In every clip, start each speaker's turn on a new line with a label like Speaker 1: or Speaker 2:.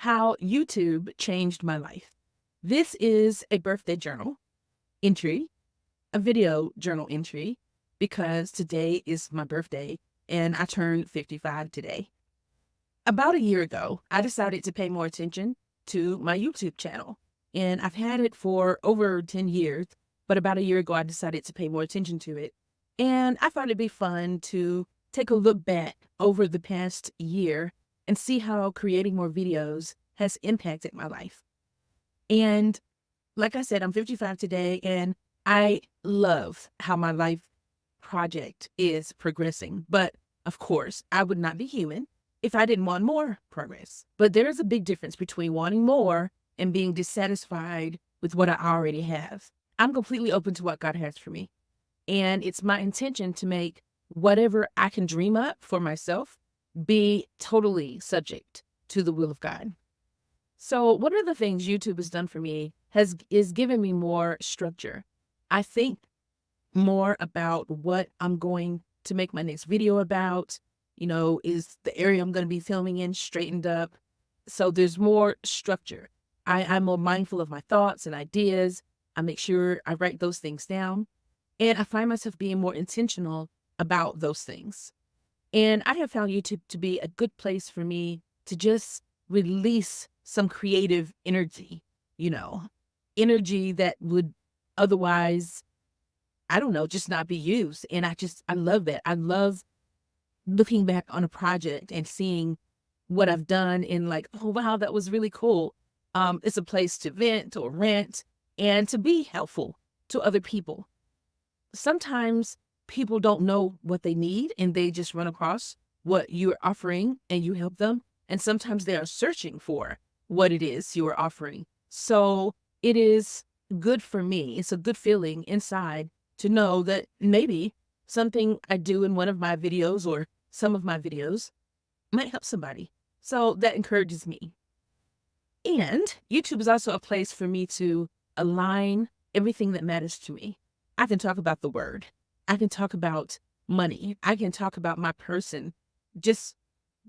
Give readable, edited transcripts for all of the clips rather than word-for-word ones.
Speaker 1: how YouTube changed my life. This is a birthday journal entry, a video journal entry, because today is my birthday and I turned 55 today. About a year ago, I decided to pay more attention to my YouTube channel. And I've had it for over 10 years, but about a year ago, I decided to pay more attention to it. And I thought it'd be fun to take a look back over the past year and see how creating more videos has impacted my life. And like I said, I'm 55 today, and I love how my life project is progressing. But of course, I would not be human if I didn't want more progress. But there is a big difference between wanting more and being dissatisfied with what I already have. I'm completely open to what God has for me. And it's my intention to make whatever I can dream up for myself be totally subject to the will of God. So one of the things YouTube has done for me is given me more structure. I think more about what I'm going to make my next video about. Is the area I'm going to be filming in straightened up? So there's more structure. I'm more mindful of my thoughts and ideas. I make sure I write those things down. And I find myself being more intentional about those things. And I have found YouTube to be a good place for me to just release some creative energy, energy that would otherwise, I don't know, just not be used. And I love that. I love looking back on a project and seeing what I've done and like, oh, wow, that was really cool. It's a place to vent or rant and to be helpful to other people. Sometimes people don't know what they need and they just run across what you're offering and you help them. And sometimes they are searching for what it is you are offering. So it is good for me. It's a good feeling inside to know that maybe something I do in one of my videos or some of my videos might help somebody. So that encourages me. And YouTube is also a place for me to align everything that matters to me. I can talk about the word. I can talk about money. I can talk about my person, just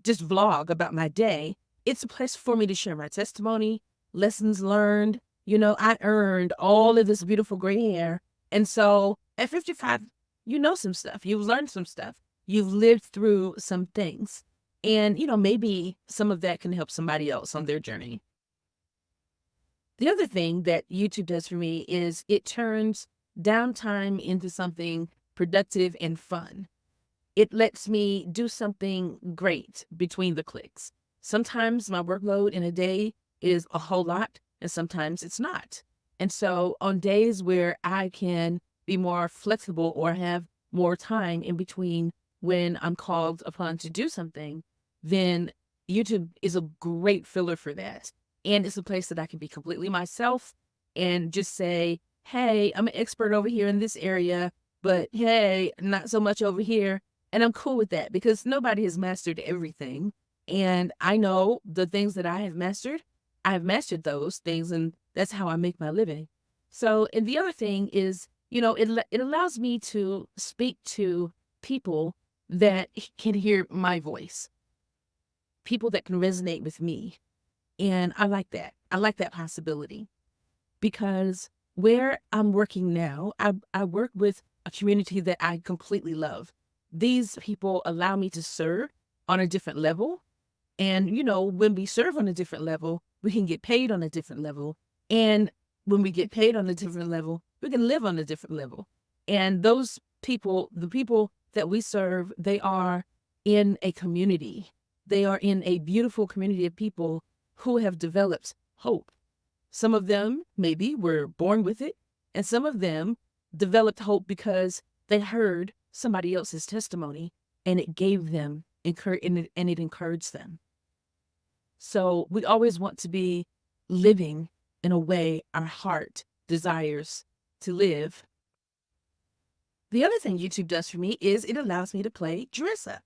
Speaker 1: vlog about my day. It's a place for me to share my testimony, lessons learned. I earned all of this beautiful gray hair. And so at 55, you know some stuff. You've learned some stuff. You've lived through some things. And, maybe some of that can help somebody else on their journey. The other thing that YouTube does for me is it turns downtime into something productive and fun. It lets me do something great between the clicks. Sometimes my workload in a day is a whole lot, and sometimes it's not. And so on days where I can be more flexible or have more time in between when I'm called upon to do something, then YouTube is a great filler for that. And it's a place that I can be completely myself and just say, hey, I'm an expert over here in this area, but hey, not so much over here. And I'm cool with that because nobody has mastered everything. And I know the things that I have mastered those things, and that's how I make my living. So, and the other thing is, it allows me to speak to people that can hear my voice, people that can resonate with me. And I like that. I like that possibility because where I'm working now, I work with a community that I completely love. These people allow me to serve on a different level. And, when we serve on a different level, we can get paid on a different level. And when we get paid on a different level, we can live on a different level. And those people, the people that we serve, they are in a community. They are in a beautiful community of people who have developed hope. Some of them maybe were born with it, and some of them developed hope because they heard somebody else's testimony and it gave them and it encouraged them. So we always want to be living in a way our heart desires to live. The other thing YouTube does for me is it allows me to play dress up.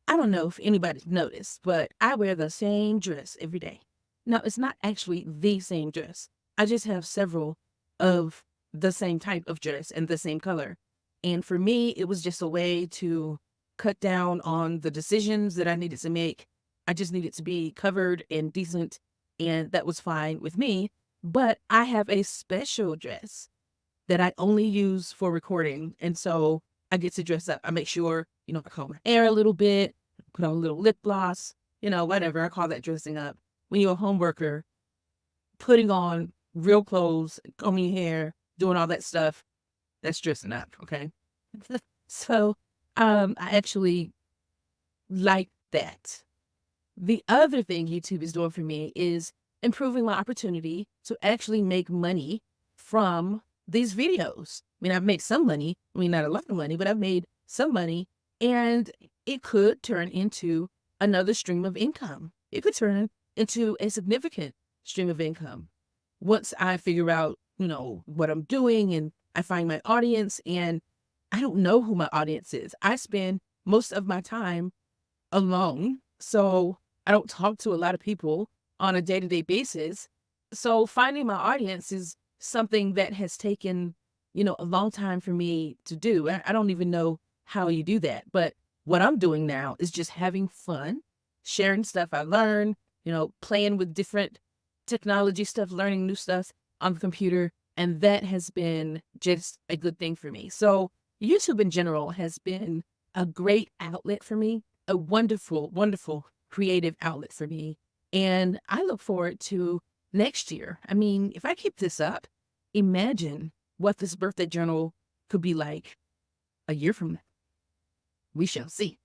Speaker 1: I don't know if anybody's noticed, but I wear the same dress every day. Now, it's not actually the same dress. I just have several of the same type of dress and the same color. And for me, it was just a way to cut down on the decisions that I needed to make. I just needed to be covered and decent, and that was fine with me. But I have a special dress that I only use for recording. And so I get to dress up. I make sure, I comb my hair a little bit, put on a little lip gloss, whatever. I call that dressing up. When you're a home worker, putting on real clothes, combing your hair, doing all that stuff, that's dressing up, okay? So I actually like that. The other thing YouTube is doing for me is improving my opportunity to actually make money from these videos. I mean, I've made some money. I mean, not a lot of money, but I've made some money, and it could turn into another stream of income. It could turn into a significant stream of income once I figure out, what I'm doing, and I find my audience. And I don't know who my audience is. I spend most of my time alone, so I don't talk to a lot of people on a day-to-day basis. So finding my audience is something that has taken, a long time for me to do. I don't even know how you do that. But what I'm doing now is just having fun, sharing stuff I learn, playing with different technology stuff, learning new stuff on the computer. And that has been just a good thing for me. So YouTube in general has been a great outlet for me, a wonderful, wonderful creative outlet for me. And I look forward to next year. I mean, if I keep this up, imagine what this birthday journal could be like a year from now. We shall see.